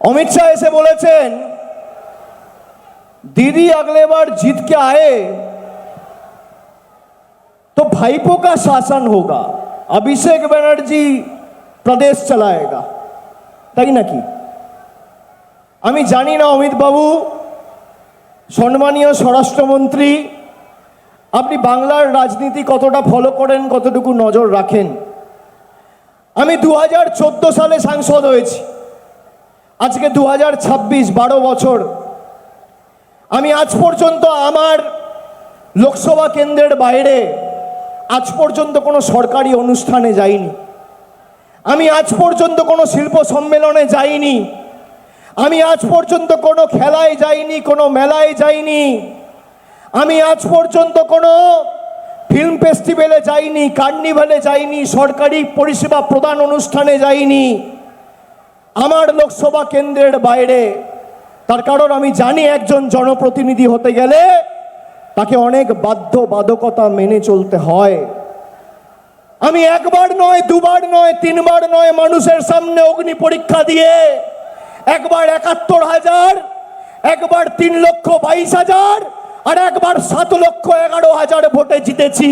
अमित शाह ऐसे बोलेছেন दीदी अगले बार जीत के आए तो भाईपो का शासन होगा, अभिषेक बनर्जी प्रदेश चलाएगा। তাই নাকি? আমি জানি না অমিত বাবু, সম্মানীয় স্বরাষ্ট্রমন্ত্রী, আপনি বাংলার রাজনীতি কতটা ফলো করেন, কতটুকু নজর রাখেন। আমি 2014 সালে সাংসদ হয়েছি, আজকে 2026, 12 বছর। আমি আজ পর্যন্ত আমার লোকসভা কেন্দ্রের বাইরে আজ পর্যন্ত কোনো সরকারি অনুষ্ঠানে যাইনি। আমি আজ পর্যন্ত কোনো শিল্প সম্মেলনে যাইনি। আমি আজ পর্যন্ত কোনো খেলায় যাইনি, কোনো মেলায় যাইনি। আমি আজ পর্যন্ত কোনো ফিল্ম ফেস্টিভ্যালে যাইনি, কার্নিভালে যাইনি, সরকারি পরিষেবা প্রদান অনুষ্ঠানে যাইনি আমার লোকসভা কেন্দ্রের বাইরে। তার কারণ আমি জানি একজন জনপ্রতিনিধি হতে গেলে তাকে অনেক বাধ্যবাধকতা মেনে চলতে হয়। আমি একবার নয়, দুবার নয়, তিনবার নয় মানুষের সামনে অগ্নি পরীক্ষা দিয়ে একবার ৭১,০০০, একবার ৩,২২,০০০ আর একবার ৭,১১,০০০ ভোটে জিতেছি।